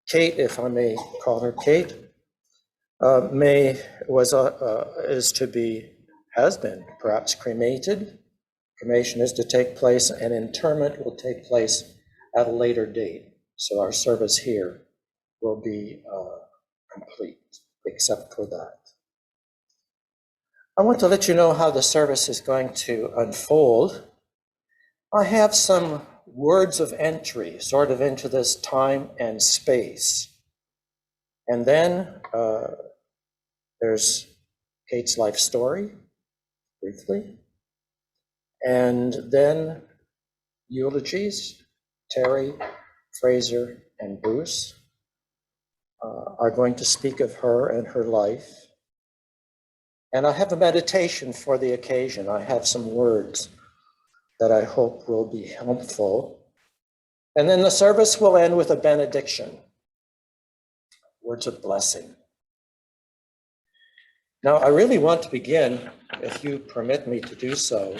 Kate, if I may call her Kate, has been perhaps cremated. Cremation is to take place, and interment will take place at a later date. So our service here will be complete, except for that. I want to let you know how the service is going to unfold. I have some words of entry sort of into this time and space. And then there's Kate's life story, briefly. And then eulogies. Terry, Fraser, and Bruce are going to speak of her and her life. And I have a meditation for the occasion. I have some words that I hope will be helpful. And then the service will end with a benediction, words of blessing. Now, I really want to begin, if you permit me to do so.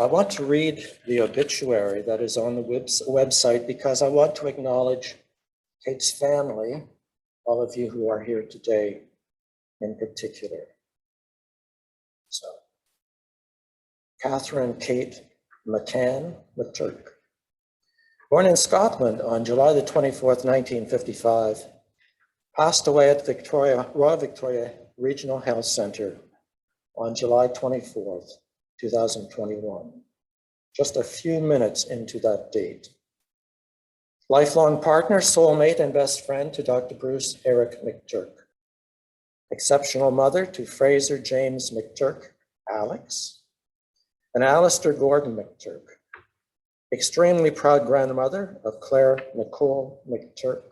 I want to read the obituary that is on the website because I want to acknowledge Kate's family, all of you who are here today in particular. So, Catherine Kate McTurk, born in Scotland on July the 24th, 1955, passed away at Royal Victoria Regional Health Centre on July 24th, 2021, just a few minutes into that date. Lifelong partner, soulmate, and best friend to Dr. Bruce Eric McTurk. Exceptional mother to Fraser James McTurk, Alex, and Alistair Gordon McTurk. Extremely proud grandmother of Claire Nicole McTurk,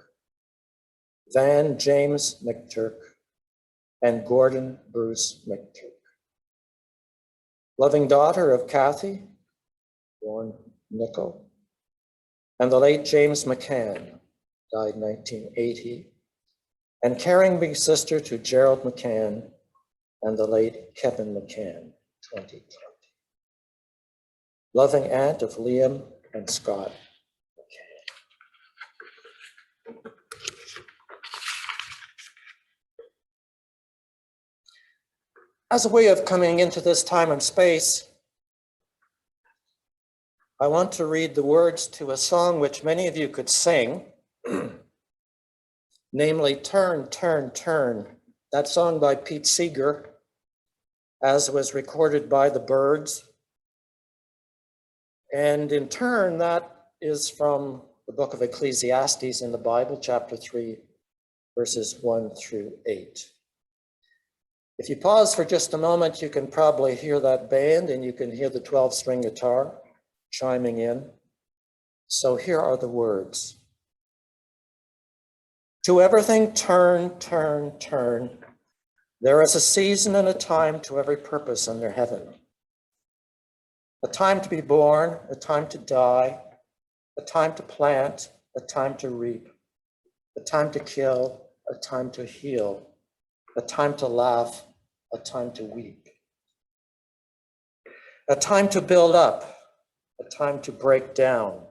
Van James McTurk, and Gordon Bruce McTurk. Loving daughter of Kathy, born Nicol, and the late James McCann, died 1980, and caring big sister to Gerald McCann and the late Kevin McCann, 2020. Loving aunt of Liam and Scott McCann. As a way of coming into this time and space, I want to read the words to a song which many of you could sing, namely Turn, Turn, Turn, that song by Pete Seeger, as was recorded by the Byrds. And in turn, that is from the book of Ecclesiastes in the Bible, chapter 3, verses 1 through 8. If you pause for just a moment, you can probably hear that band and you can hear the 12-string guitar chiming in. So here are the words. To everything turn, turn, turn. There is a season and a time to every purpose under heaven. A time to be born, a time to die, a time to plant, a time to reap, a time to kill, a time to heal, a time to laugh, a time to weep, a time to build up, a time to break down,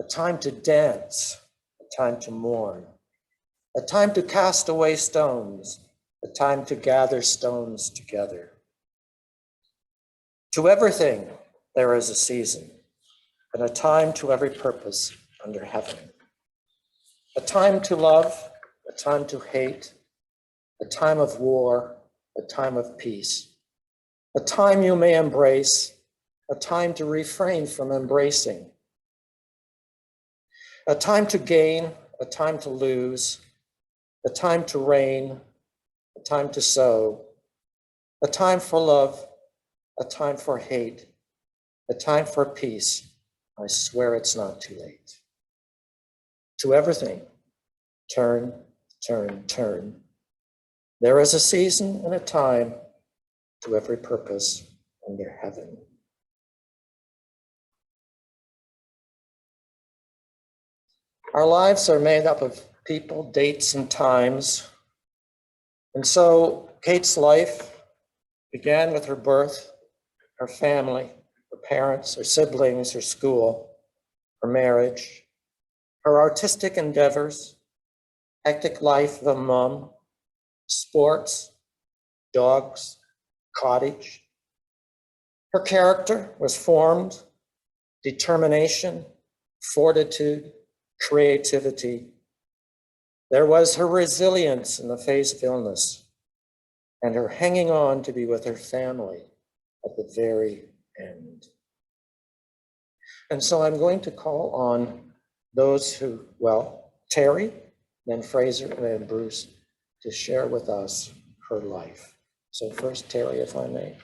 a time to dance, a time to mourn, a time to cast away stones, a time to gather stones together. To everything there is a season, and a time to every purpose under heaven. A time to love, a time to hate, a time of war, a time of peace, a time you may embrace, a time to refrain from embracing, a time to gain, a time to lose, a time to reign, a time to sow, a time for love, a time for hate, a time for peace. I swear it's not too late. To everything, turn, turn, turn. There is a season and a time to every purpose under heaven. Our lives are made up of people, dates, and times. And so Kate's life began with her birth, her family, her parents, her siblings, her school, her marriage, her artistic endeavors, hectic life of a mom, sports, dogs, cottage. Her character was formed, determination, fortitude, creativity. There was her resilience in the face of illness and her hanging on to be with her family at the very end. And so I'm going to call on those who, well, Terry, then Fraser, and then Bruce, to share with us her life. So first, Terry, if I may.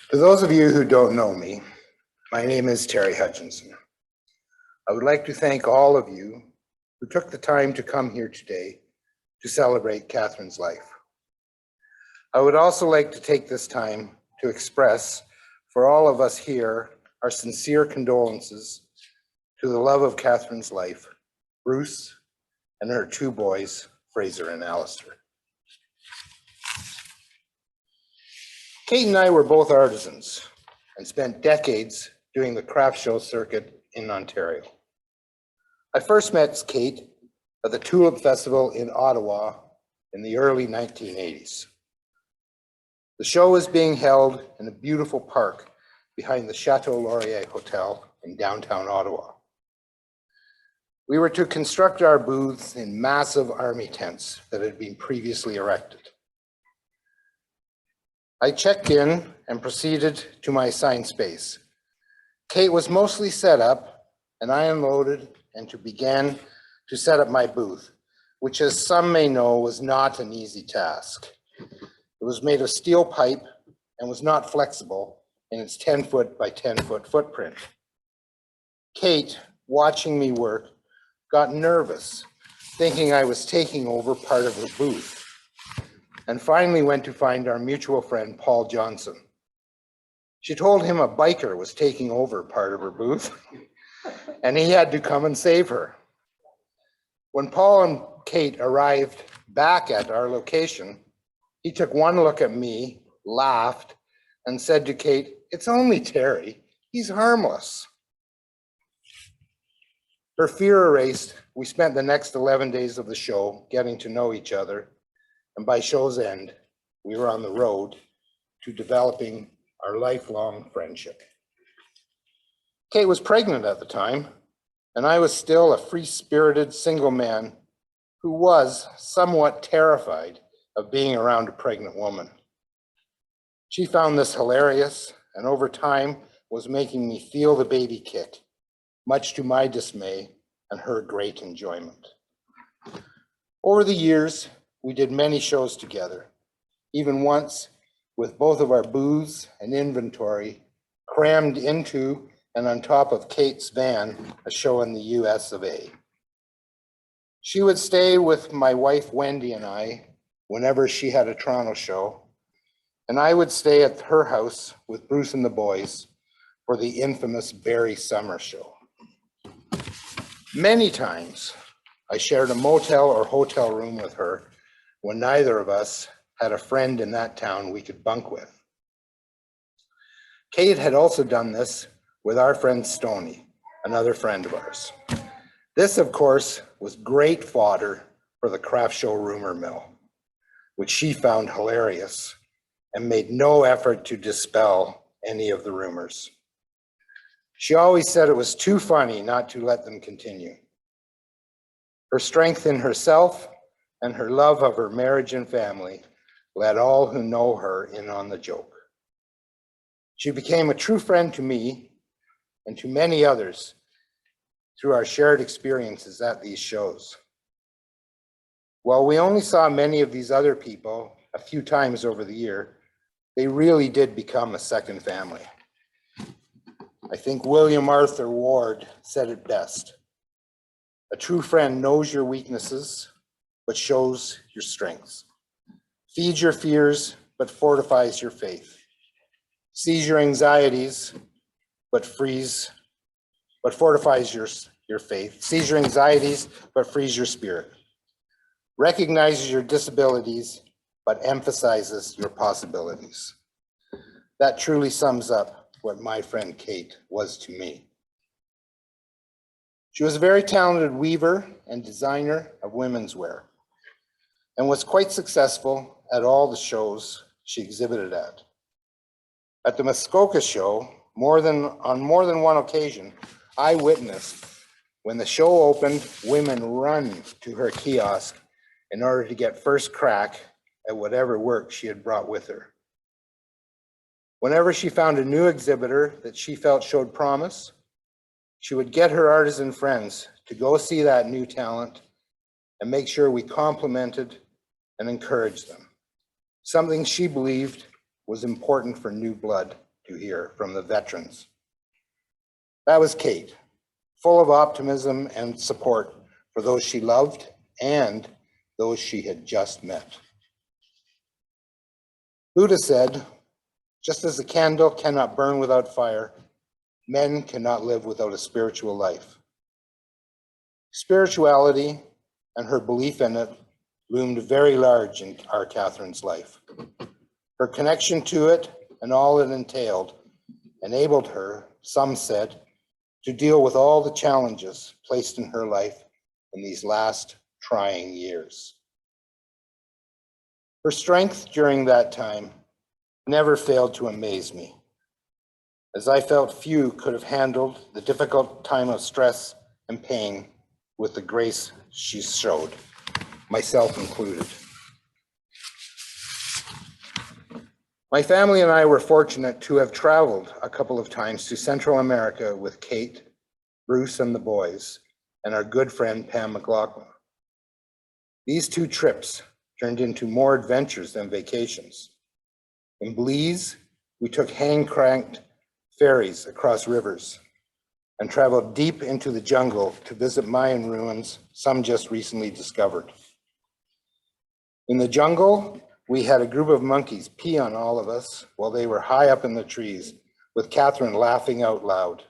For those of you who don't know me, my name is Terry Hutchinson. I would like to thank all of you who took the time to come here today to celebrate Catherine's life. I would also like to take this time to express for all of us here our sincere condolences to the love of Catherine's life, Bruce, and her two boys, Fraser and Alistair. Kate and I were both artisans and spent decades doing the craft show circuit in Ontario. I first met Kate at the Tulip Festival in Ottawa in the early 1980s. The show was being held in a beautiful park behind the Chateau Laurier Hotel in downtown Ottawa. We were to construct our booths in massive army tents that had been previously erected. I checked in and proceeded to my assigned space. Kate was mostly set up, and I unloaded and began to set up my booth, which, as some may know, was not an easy task. It was made of steel pipe and was not flexible in its 10-foot by 10-foot footprint. Kate, watching me work, got nervous, thinking I was taking over part of her booth, and finally went to find our mutual friend, Paul Johnson. She told him a biker was taking over part of her booth, and he had to come and save her. When Paul and Kate arrived back at our location, he took one look at me, laughed, and said to Kate, "It's only Terry, he's harmless." Her fear erased, we spent the next 11 days of the show getting to know each other, and by show's end, we were on the road to developing our lifelong friendship. Kate was pregnant at the time, and I was still a free-spirited single man who was somewhat terrified of being around a pregnant woman. She found this hilarious, and over time was making me feel the baby kick, much to my dismay and her great enjoyment. Over the years, we did many shows together, even once with both of our booths and inventory crammed into and on top of Kate's van, a show in the US of A. She would stay with my wife, Wendy, and I whenever she had a Toronto show, and I would stay at her house with Bruce and the boys for the infamous Barrie Summer Show. Many times, I shared a motel or hotel room with her when neither of us had a friend in that town we could bunk with. Kate had also done this with our friend Stoney, another friend of ours. This, of course, was great fodder for the craft show rumor mill, which she found hilarious and made no effort to dispel any of the rumors. She always said it was too funny not to let them continue. Her strength in herself and her love of her marriage and family let all who know her in on the joke. She became a true friend to me and to many others through our shared experiences at these shows. While we only saw many of these other people a few times over the year, they really did become a second family. I think William Arthur Ward said it best. A true friend knows your weaknesses, but shows your strengths. Feeds your fears, but fortifies your faith. Sees your anxieties, but fortifies your faith. Sees your anxieties, but frees your spirit. Recognizes your disabilities, but emphasizes your possibilities. That truly sums up what my friend Kate was to me. She was a very talented weaver and designer of women's wear, and was quite successful at all the shows she exhibited at. At the Muskoka show, on more than one occasion, I witnessed when the show opened, women run to her kiosk in order to get first crack at whatever work she had brought with her. Whenever she found a new exhibitor that she felt showed promise, she would get her artisan friends to go see that new talent and make sure we complimented and encouraged them. Something she believed was important for new blood to hear from the veterans. That was Kate, full of optimism and support for those she loved and those she had just met. Buddha said, just as a candle cannot burn without fire, men cannot live without a spiritual life. Spirituality and her belief in it loomed very large in our Catherine's life. Her connection to it and all it entailed enabled her, some said, to deal with all the challenges placed in her life in these last trying years. Her strength during that time never failed to amaze me, as I felt few could have handled the difficult time of stress and pain with the grace she showed, myself included. My family and I were fortunate to have traveled a couple of times to Central America with Kate, Bruce, and the boys, and our good friend Pam McLaughlin. These two trips turned into more adventures than vacations. In Belize, we took hand-cranked ferries across rivers and traveled deep into the jungle to visit Mayan ruins, some just recently discovered. In the jungle, we had a group of monkeys pee on all of us while they were high up in the trees, with Catherine laughing out loud,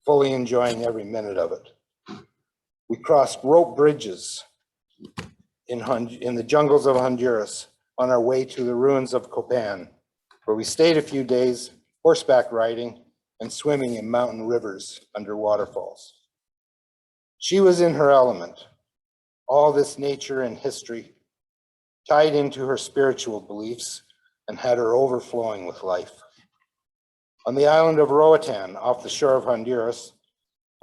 fully enjoying every minute of it. We crossed rope bridges in the jungles of Honduras on our way to the ruins of Copan, where we stayed a few days horseback riding and swimming in mountain rivers under waterfalls. She was in her element. All this nature and history tied into her spiritual beliefs and had her overflowing with life. On the island of Roatan, off the shore of Honduras,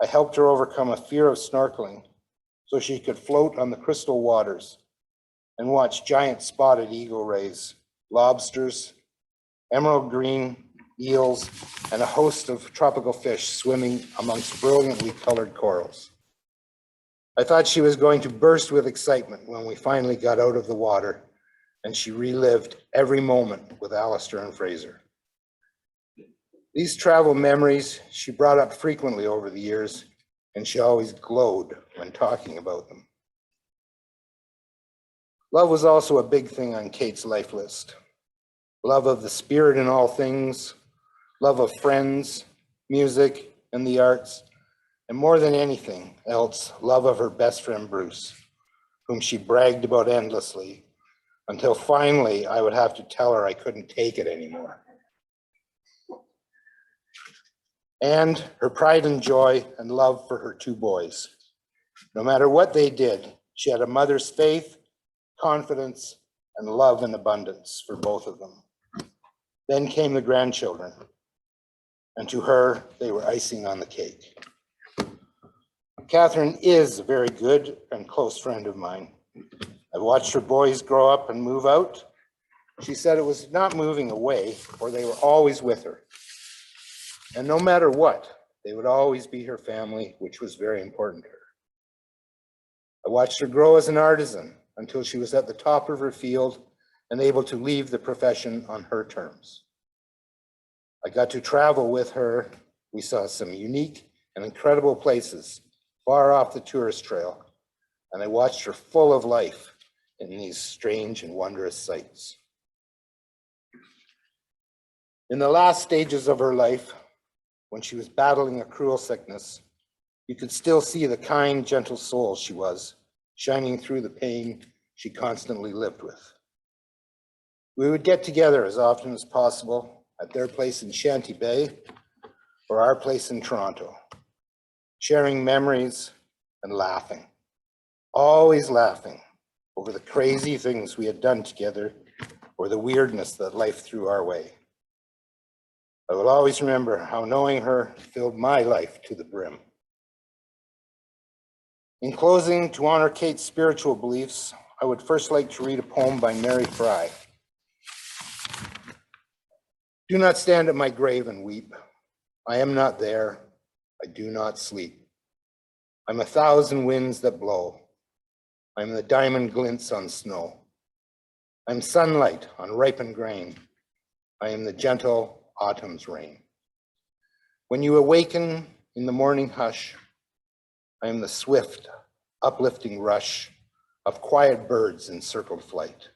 I helped her overcome a fear of snorkeling so she could float on the crystal waters and watch giant spotted eagle rays, lobsters, emerald green eels, and a host of tropical fish swimming amongst brilliantly colored corals. I thought she was going to burst with excitement when we finally got out of the water and she relived every moment with Alistair and Fraser. These travel memories she brought up frequently over the years, and she always glowed when talking about them. Love was also a big thing on Kate's life list. Love of the spirit in all things, love of friends, music, and the arts, and more than anything else, love of her best friend Bruce, whom she bragged about endlessly, until finally I would have to tell her I couldn't take it anymore. And her pride and joy and love for her two boys. No matter what they did, she had a mother's faith, confidence, and love in abundance for both of them. Then came the grandchildren, and to her, they were icing on the cake. Catherine is a very good and close friend of mine. I've watched her boys grow up and move out. She said it was not moving away, for they were always with her. And no matter what, they would always be her family, which was very important to her. I watched her grow as an artisan until she was at the top of her field and able to leave the profession on her terms. I got to travel with her. We saw some unique and incredible places far off the tourist trail, and I watched her full of life in these strange and wondrous sights. In the last stages of her life, when she was battling a cruel sickness, you could still see the kind, gentle soul she was, shining through the pain she constantly lived with. We would get together as often as possible at their place in Shanty Bay or our place in Toronto, sharing memories and laughing, always laughing over the crazy things we had done together or the weirdness that life threw our way. I will always remember how knowing her filled my life to the brim. In closing, to honor Kate's spiritual beliefs, I would first like to read a poem by Mary Fry. Do not stand at my grave and weep. I am not there. I do not sleep. I'm 1,000 winds that blow. I'm the diamond glints on snow. I'm sunlight on ripened grain. I am the gentle autumn's rain. When you awaken in the morning hush, I am the swift, uplifting rush of quiet birds in circled flight.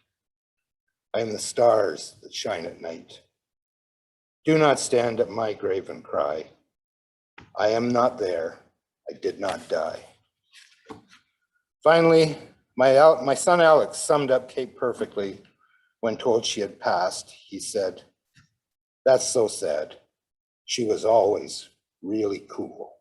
I am the stars that shine at night. Do not stand at my grave and cry. I am not there. I did not die. Finally, my son Alex summed up Kate perfectly when told she had passed. He said, "That's so sad. She was always really cool."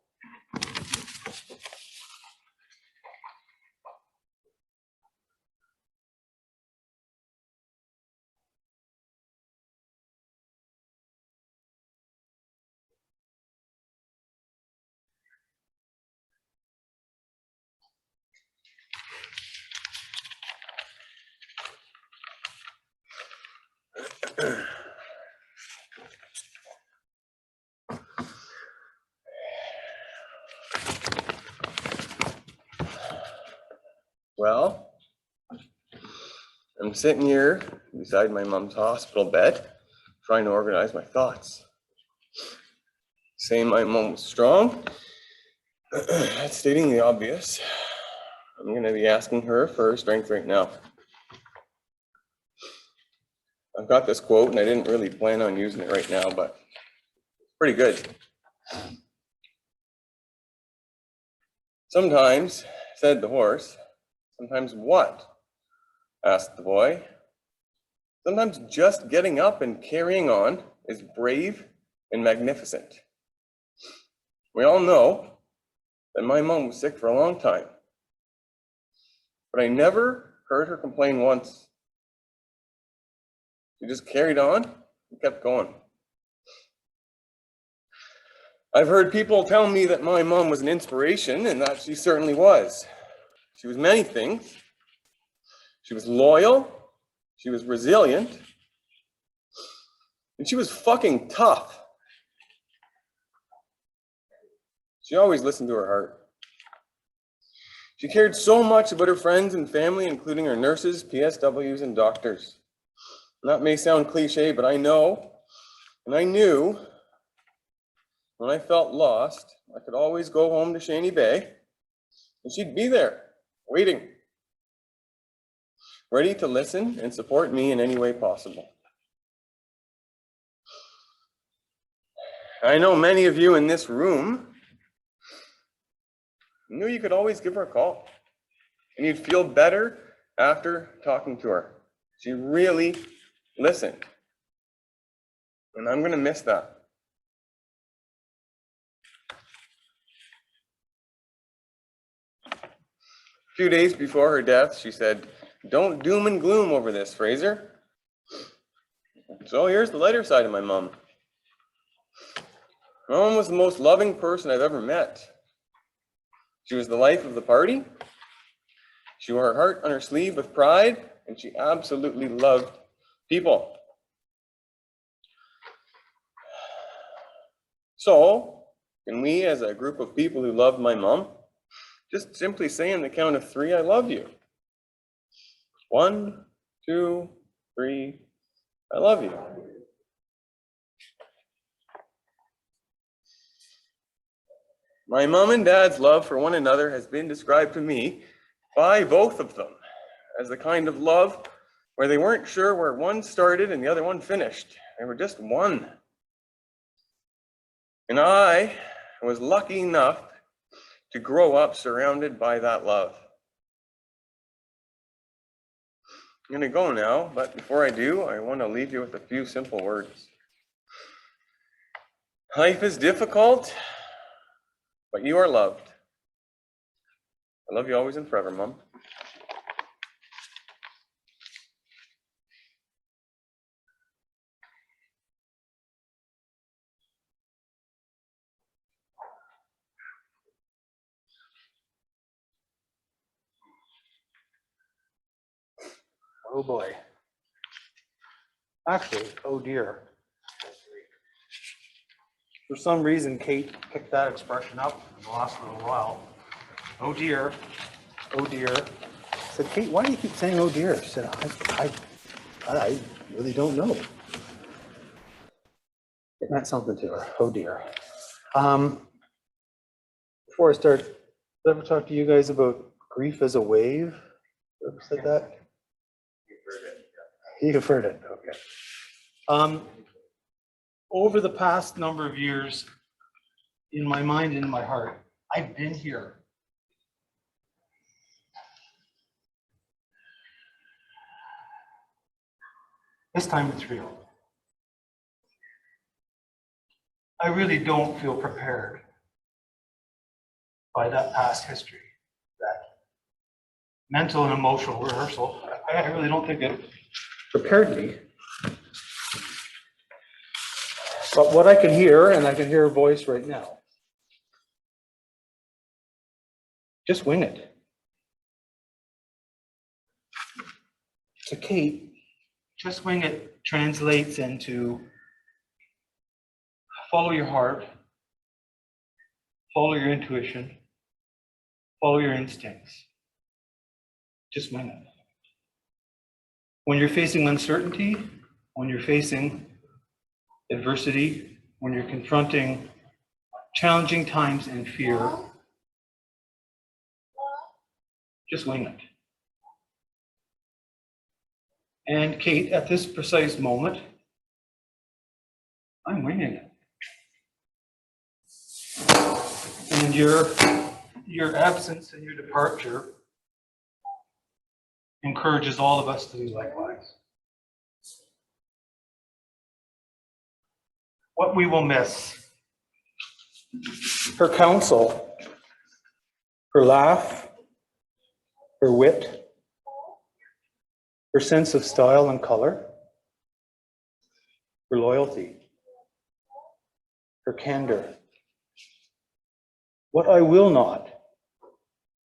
Well, I'm sitting here beside my mom's hospital bed, trying to organize my thoughts. Saying my mom was strong, that's stating the obvious. I'm going to be asking her for her strength right now. I've got this quote, and I didn't really plan on using it right now, but it's pretty good. "Sometimes," said the horse. "Sometimes what?" asked the boy. "Sometimes just getting up and carrying on is brave and magnificent." We all know that my mom was sick for a long time, but I never heard her complain once. She just carried on and kept going. I've heard people tell me that my mom was an inspiration, and that she certainly was. She was many things. She was loyal, she was resilient, and she was fucking tough. She always listened to her heart. She cared so much about her friends and family, including her nurses, PSWs, and doctors. And that may sound cliche, but I know, and I knew, when I felt lost, I could always go home to Shanty Bay, and she'd be there, waiting, ready to listen and support me in any way possible. I know many of you in this room knew you could always give her a call, and you'd feel better after talking to her. She really listened, and I'm going to miss that. A few days before her death, she said, "Don't doom and gloom over this, Fraser." So here's the lighter side of my mom. My mom was the most loving person I've ever met. She was the life of the party. She wore her heart on her sleeve with pride, and she absolutely loved people. So, can we, as a group of people who love my mom, just simply say on the count of 3, "I love you"? 1, 2, 3, I love you. My mom and dad's love for one another has been described to me by both of them as the kind of love where they weren't sure where one started and the other one finished. They were just one. And I was lucky enough to grow up surrounded by that love. I'm going to go now, but before I do, I want to leave you with a few simple words. Life is difficult, but you are loved. I love you always and forever, Mom. Oh boy. Actually, oh dear. For some reason, Kate picked that expression up in the last little while. Oh dear, oh dear. I said, Kate, why do you keep saying oh dear? She said, I really don't know. It meant something to her. Oh dear. Before I start, did I ever talk to you guys about grief as a wave? Ever said that? You've heard it, okay. Over the past number of years, in my mind and in my heart, I've been here. This time it's real. I really don't feel prepared by that past history, that mental and emotional rehearsal. I really don't think it prepared me. But what I can hear, and I can hear a voice right now, just wing it. To Kate, just wing it translates into follow your heart, follow your intuition, follow your instincts. Just wing it. When you're facing uncertainty, when you're facing adversity, when you're confronting challenging times and fear, just wing it. And Kate, at this precise moment, I'm winging it. And your absence and your departure encourages all of us to do likewise. What we will miss: her counsel, her laugh, her wit, her sense of style and color, her loyalty, her candor. What I will not,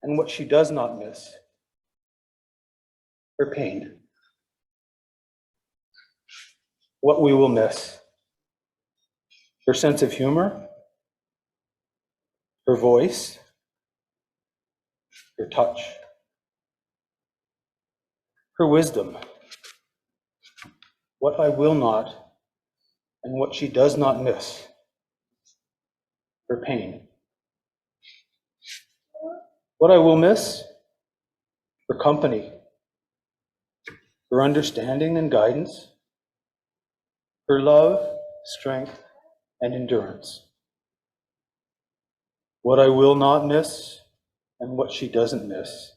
and what she does not miss: her pain. What we will miss: her sense of humor, her voice, her touch, her wisdom. What I will not, and what she does not miss: her pain. What I will miss: her company, her understanding and guidance, her love, strength, and endurance. What I will not miss, and what she doesn't miss,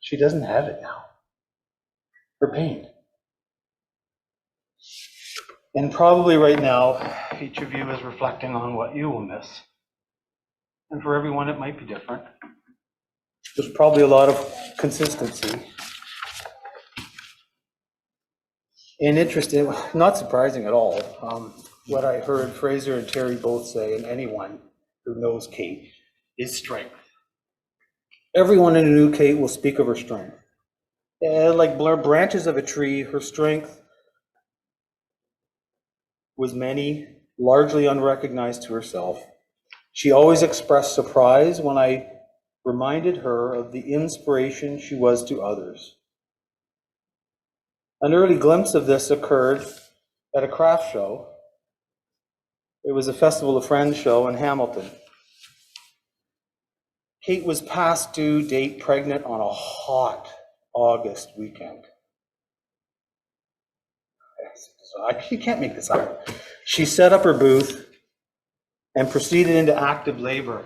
she doesn't have it now: her pain. And probably right now, each of you is reflecting on what you will miss. And for everyone, it might be different. There's probably a lot of consistency. And interesting, not surprising at all, what I heard Fraser and Terry both say, and anyone who knows Kate, is strength. Everyone who knew Kate will speak of her strength. Like branches of a tree, her strength was many, largely unrecognized to herself. She always expressed surprise when I reminded her of the inspiration she was to others. An early glimpse of this occurred at a craft show. It was a Festival of Friends show in Hamilton. Kate was past due date pregnant on a hot August weekend. You can't make this up. She set up her booth and proceeded into active labor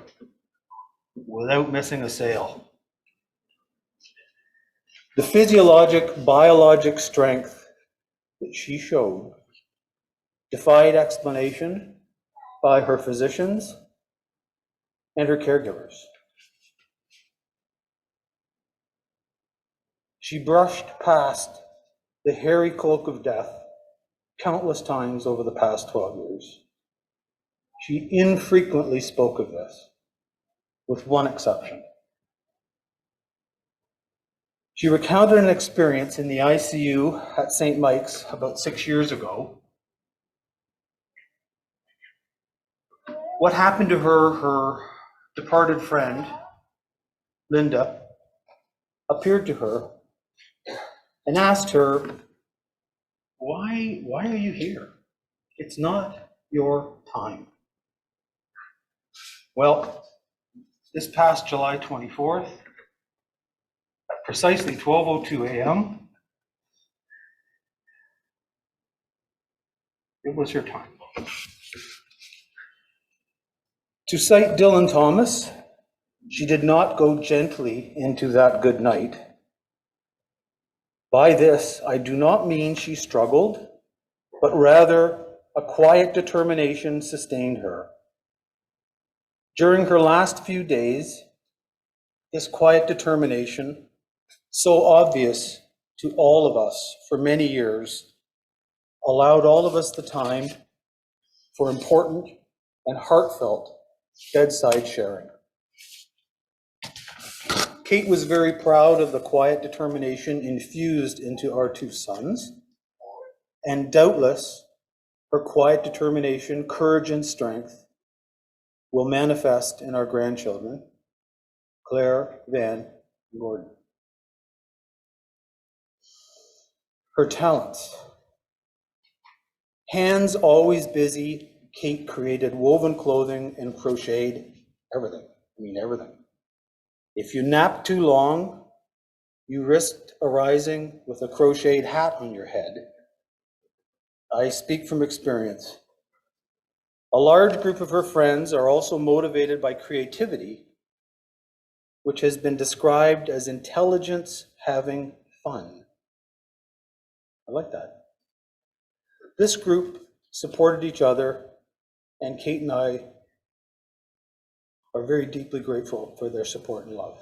without missing a sale. The biologic strength that she showed defied explanation by her physicians and her caregivers. She brushed past the hairy cloak of death countless times over the past 12 years. She infrequently spoke of this, with one exception. She recounted an experience in the ICU at St. Mike's about 6 years ago. What happened to her departed friend, Linda, appeared to her and asked her, why are you here? It's not your time. Well, this past July 24th, at precisely 12:02 a.m., it was her time. To cite Dylan Thomas, she did not go gently into that good night. By this, I do not mean she struggled, but rather a quiet determination sustained her. During her last few days, this quiet determination, so obvious to all of us for many years, allowed all of us the time for important and heartfelt bedside sharing. Kate was very proud of the quiet determination infused into our two sons, and doubtless her quiet determination, courage, and strength will manifest in our grandchildren, Claire, Van, and Gordon. Her talents. Hands always busy, Kate created woven clothing and crocheted everything. Everything. If you napped too long, you risked arising with a crocheted hat on your head. I speak from experience. A large group of her friends are also motivated by creativity, which has been described as intelligence having fun. I like that. This group supported each other, and Kate and I are very deeply grateful for their support and love.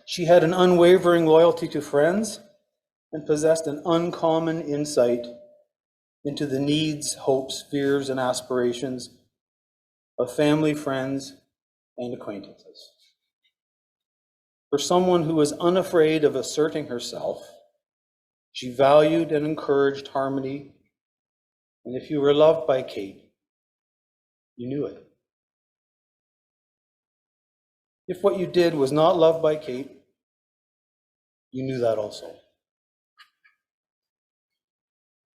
She had an unwavering loyalty to friends and possessed an uncommon insight into the needs, hopes, fears, and aspirations of family, friends, and acquaintances. For someone who was unafraid of asserting herself, she valued and encouraged harmony, and if you were loved by Kate, you knew it. If what you did was not loved by Kate, you knew that also.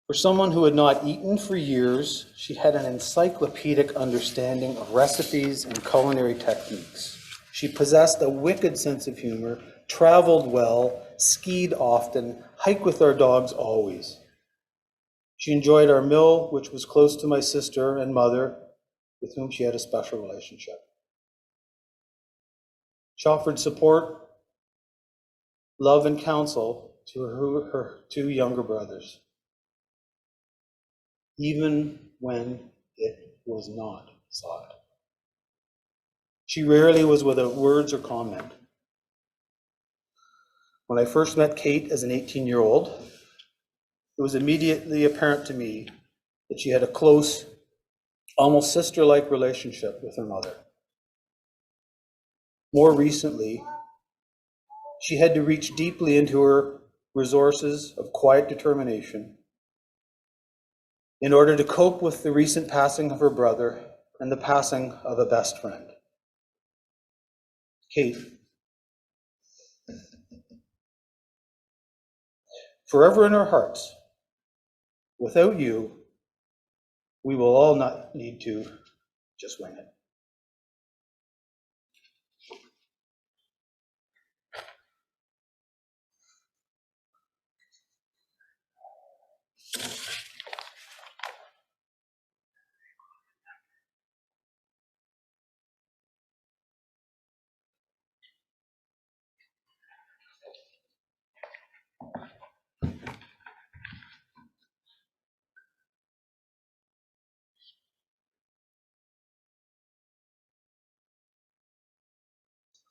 For someone who had not eaten for years, she had an encyclopedic understanding of recipes and culinary techniques. She possessed a wicked sense of humor, traveled well, skied often, hiked with our dogs always. She enjoyed our mill, which was close to my sister and mother, with whom she had a special relationship. She offered support, love, and counsel to her two younger brothers, even when it was not sought. She rarely was without words or comment. When I first met Kate as an 18-year-old, it was immediately apparent to me that she had a close, almost sister-like relationship with her mother. More recently, she had to reach deeply into her resources of quiet determination in order to cope with the recent passing of her brother and the passing of a best friend. Kate, forever in our hearts, Without you, we will all not need to just wing it.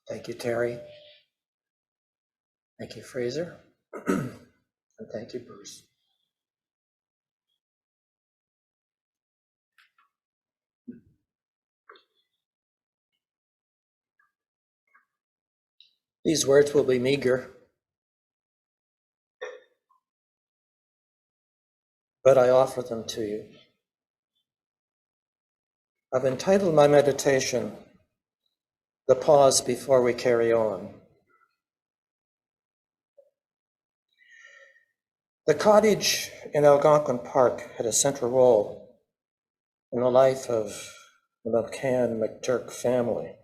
Thank you, Terry. Thank you, Fraser. And thank you, Bruce. These words will be meager, but I offer them to you. I've entitled my meditation, "The Pause Before We Carry On." The cottage in Algonquin Park had a central role in the life of the McTurk family.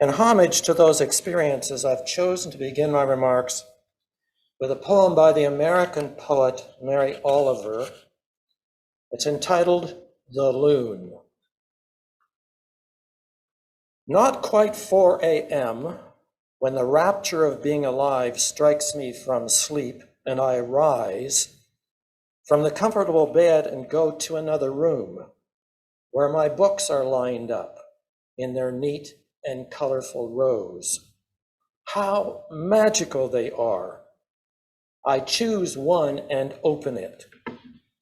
In homage to those experiences, I've chosen to begin my remarks with a poem by the American poet Mary Oliver. It's entitled "The Loon." Not quite 4 a.m., when the rapture of being alive strikes me from sleep and I rise from the comfortable bed and go to another room where my books are lined up in their neat and colorful rows. How magical they are. I choose one and open it.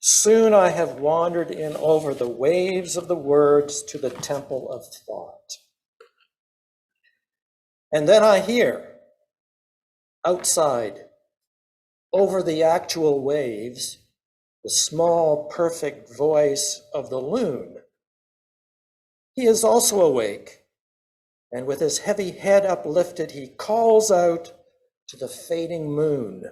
Soon I have wandered in over the waves of the words to the temple of thought. And then I hear, outside, over the actual waves, the small, perfect voice of the loon. He is also awake, and with his heavy head uplifted, he calls out to the fading moon,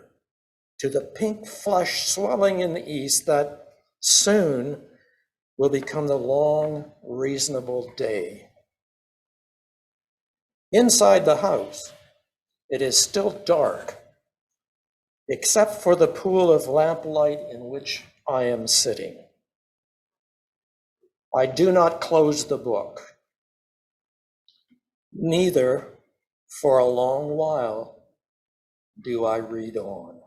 to the pink flush swelling in the east that soon will become the long, reasonable day. Inside the house, it is still dark, except for the pool of lamplight in which I am sitting. I do not close the book, neither for a long while do I read on.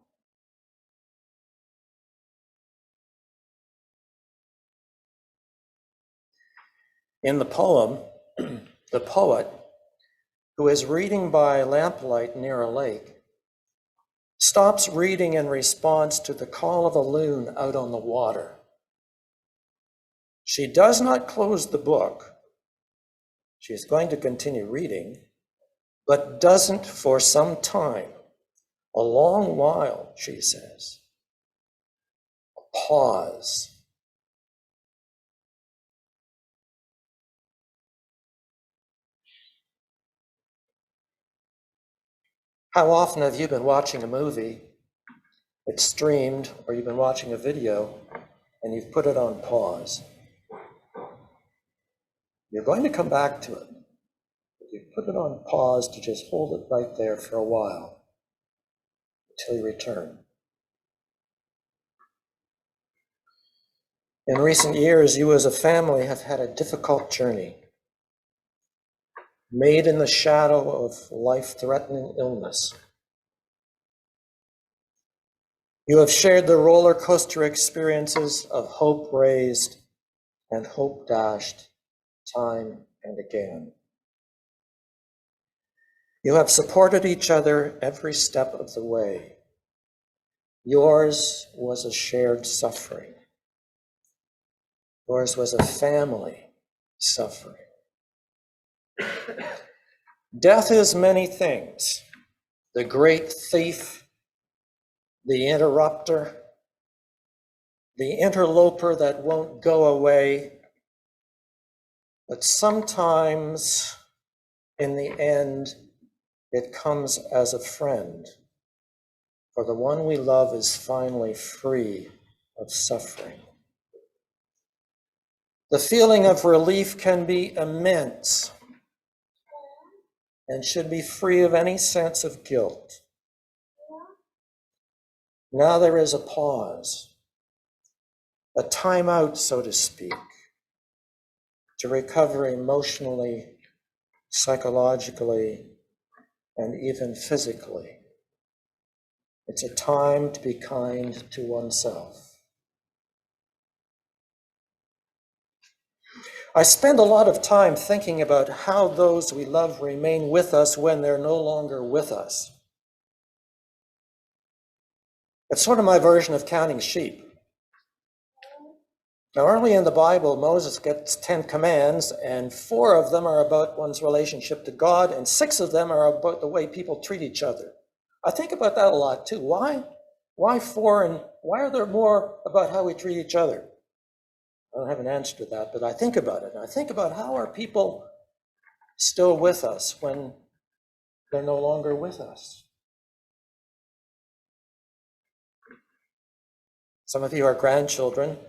In the poem, the poet, who is reading by lamplight near a lake, stops reading in response to the call of a loon out on the water. She does not close the book. She is going to continue reading, but doesn't for some time, a long while, she says. Pause. How often have you been watching a movie, it's streamed, or you've been watching a video, and you've put it on pause? You're going to come back to it, but you put it on pause to just hold it right there for a while until you return. In recent years, you as a family have had a difficult journey, made in the shadow of life-threatening illness. You have shared the roller coaster experiences of hope raised and hope dashed time and again. You have supported each other every step of the way. Yours was a shared suffering. Yours was a family suffering. Death is many things: the great thief, the interrupter, the interloper that won't go away. But sometimes, in the end, it comes as a friend, for the one we love is finally free of suffering. The feeling of relief can be immense and should be free of any sense of guilt. Now there is a pause, a time out, so to speak, to recover emotionally, psychologically, and even physically. It's a time to be kind to oneself. I spend a lot of time thinking about how those we love remain with us when they're no longer with us. It's sort of my version of counting sheep. Now, early in the Bible, Moses gets 10 commands, and 4 of them are about one's relationship to God, and 6 of them are about the way people treat each other. I think about that a lot too. Why 4, and why are there more about how we treat each other? I don't have an answer to that, but I think about it. And I think about how are people still with us when they're no longer with us? Some of you are grandchildren.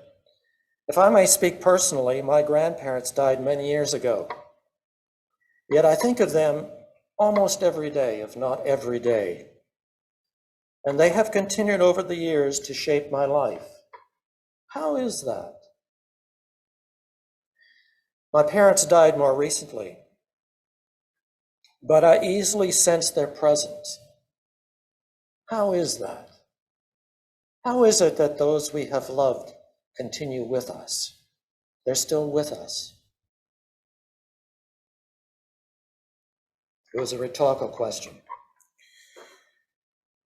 If I may speak personally, my grandparents died many years ago. Yet I think of them almost every day, if not every day. And they have continued over the years to shape my life. How is that? My parents died more recently, but I easily sense their presence. How is that? How is it that those we have loved continue with us? They're still with us. It was a rhetorical question.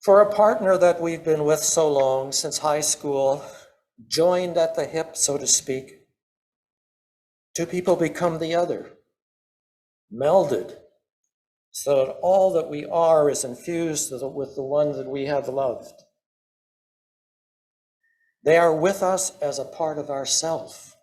For a partner that we've been with so long, since high school, joined at the hip, so to speak, 2 people become the other, melded, so that all that we are is infused with the one that we have loved. They are with us as a part of ourself.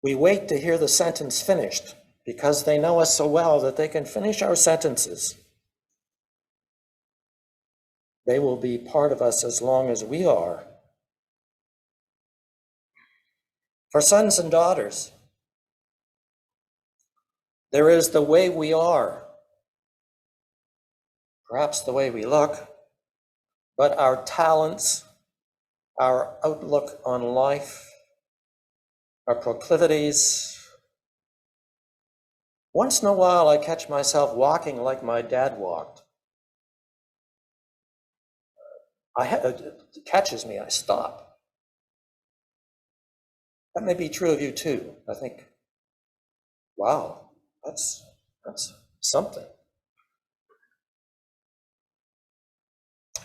We wait to hear the sentence finished because they know us so well that they can finish our sentences. They will be part of us as long as we are. For sons and daughters, there is the way we are, perhaps the way we look, but our talents, our outlook on life, our proclivities. Once in a while, I catch myself walking like my dad walked. It catches me, I stop. That may be true of you too. I think, wow, that's something.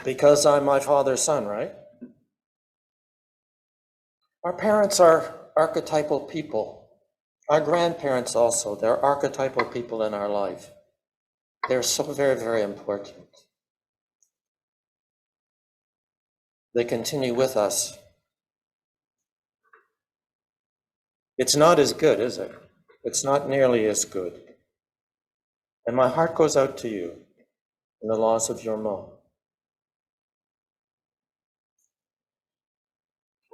Because I'm my father's son, right? Our parents are archetypal people. Our grandparents also, they're archetypal people in our life. They're so very, very important. They continue with us. It's not as good, is it? It's not nearly as good. And my heart goes out to you in the loss of your mom.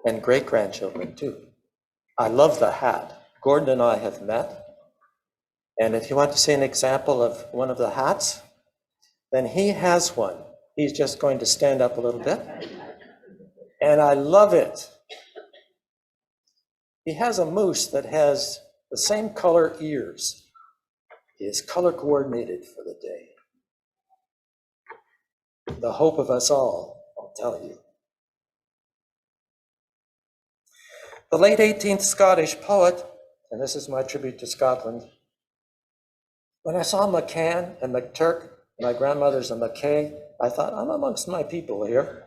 And great-grandchildren too. I love the hat. Gordon and I have met. And if you want to see an example of one of the hats, then he has one. He's just going to stand up a little bit. And I love it. He has a moose that has the same color ears. He is color coordinated for the day. The hope of us all, I'll tell you. The late 18th Scottish poet, and this is my tribute to Scotland, when I saw McCann and McTurk, my grandmother's a McKay, I thought, I'm amongst my people here.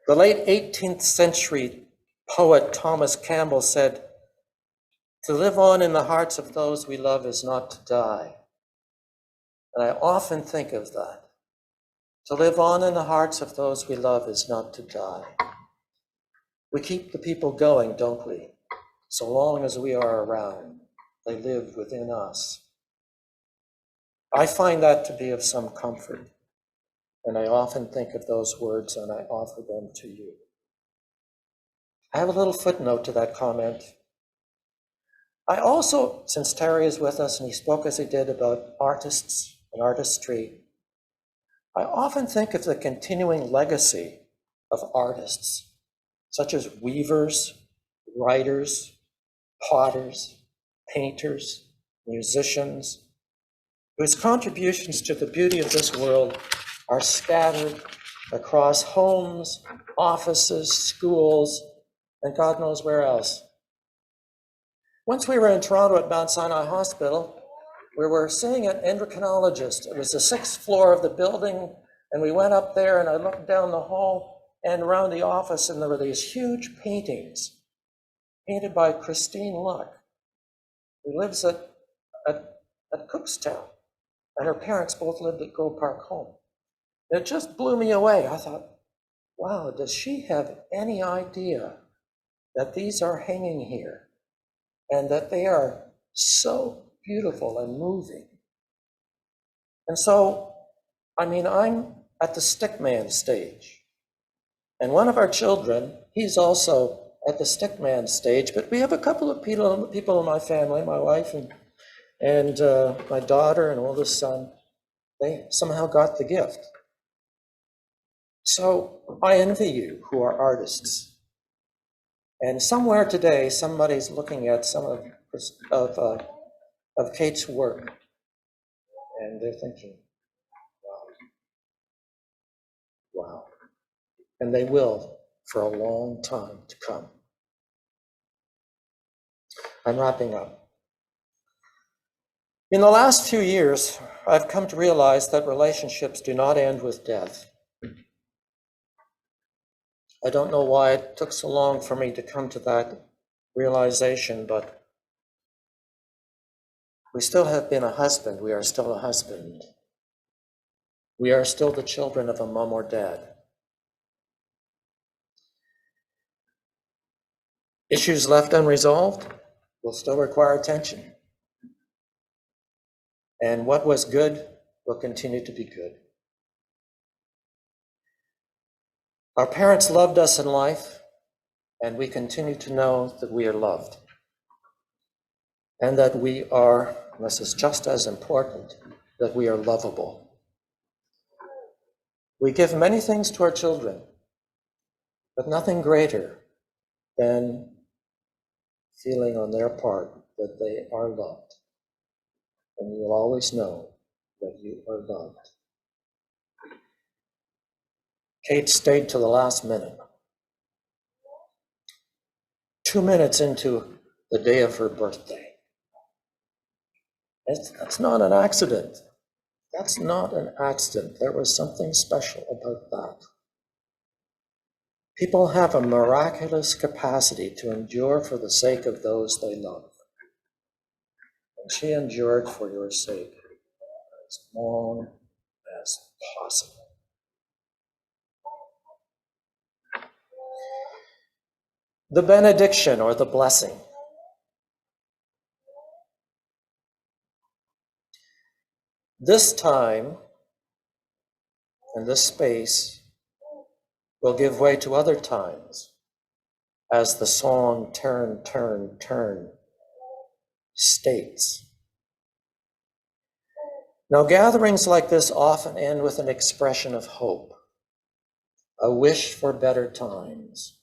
The late 18th century poet Thomas Campbell said, "To live on in the hearts of those we love is not to die." And I often think of that. To live on in the hearts of those we love is not to die. We keep the people going, don't we? So long as we are around, they live within us. I find that to be of some comfort. and I often think of those words and I offer them to you. I have a little footnote to that comment. I also, since Terry is with us and he spoke as he did about artists and artistry, I often think of the continuing legacy of artists, such as weavers, writers, potters, painters, musicians, whose contributions to the beauty of this world are scattered across homes, offices, schools, and God knows where else. Once we were in Toronto at Mount Sinai Hospital, we were seeing an endocrinologist. It was the 6th floor of the building, and we went up there, and I looked down the hall and around the office, and there were these huge paintings painted by Christine Luck, who lives at Cookstown, and her parents both lived at Grove Park Home. It just blew me away. I thought, wow, does she have any idea that these are hanging here and that they are so beautiful and moving? And so, I'm at the stickman stage. And one of our children, he's also at the stickman stage, but we have a couple of people in my family, my wife and my daughter and oldest son, they somehow got the gift. So I envy you who are artists. And somewhere today, somebody's looking at some of Kate's work, and they're thinking, wow. And they will for a long time to come. I'm wrapping up. In the last few years, I've come to realize that relationships do not end with death. I don't know why it took so long for me to come to that realization, but we still have been a husband. We are still a husband. We are still the children of a mom or dad. Issues left unresolved will still require attention. And what was good will continue to be good. Our parents loved us in life, and we continue to know that we are loved. And that we are, and this is just as important, that we are lovable. We give many things to our children, but nothing greater than feeling on their part that they are loved. And you will always know that you are loved. Kate stayed till the last minute. 2 minutes into the day of her birthday. That's not an accident. That's not an accident. There was something special about that. People have a miraculous capacity to endure for the sake of those they love. And she endured for your sake as long as possible. The benediction, or the blessing. This time and this space will give way to other times as the song Turn, Turn, Turn states. Now, gatherings like this often end with an expression of hope, a wish for better times,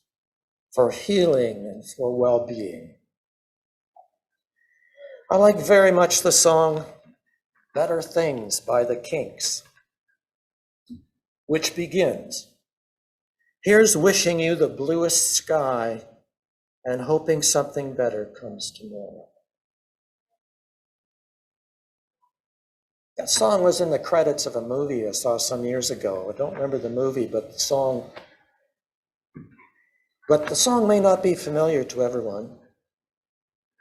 for healing and for well-being. I like very much the song Better Things by the Kinks, which begins, here's wishing you the bluest sky and hoping something better comes tomorrow. That song was in the credits of a movie I saw some years ago. I don't remember the movie, but the song may not be familiar to everyone.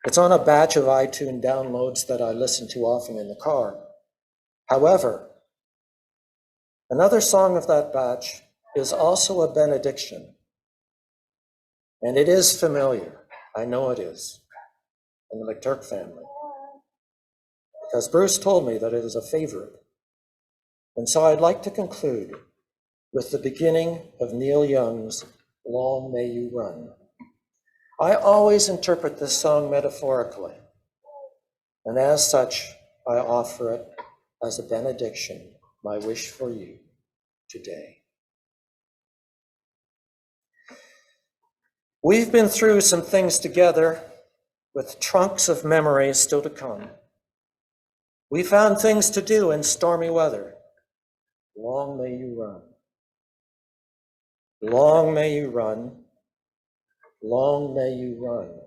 It's on a batch of iTunes downloads that I listen to often in the car. However, another song of that batch is also a benediction. And it is familiar. I know it is, in the McTurk family. Because Bruce told me that it is a favorite. And so I'd like to conclude with the beginning of Neil Young's Long May You Run. I always interpret this song metaphorically, and as such, I offer it as a benediction, my wish for you today. We've been through some things together with trunks of memories still to come. We found things to do in stormy weather. Long may you run. Long may you run. Long may you run.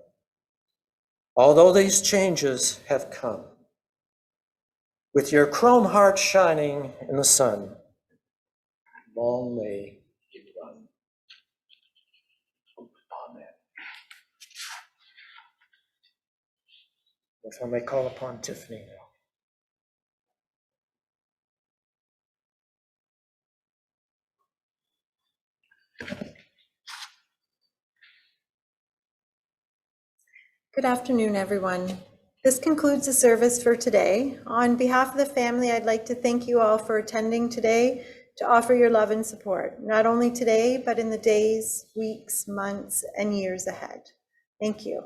Although these changes have come, with your chrome heart shining in the sun, long may you run. Amen. If I may call upon Tiffany now. Good afternoon, everyone. This concludes the service for today. On behalf of the family, I'd like to thank you all for attending today to offer your love and support, not only today, but in the days, weeks, months, and years ahead. Thank you.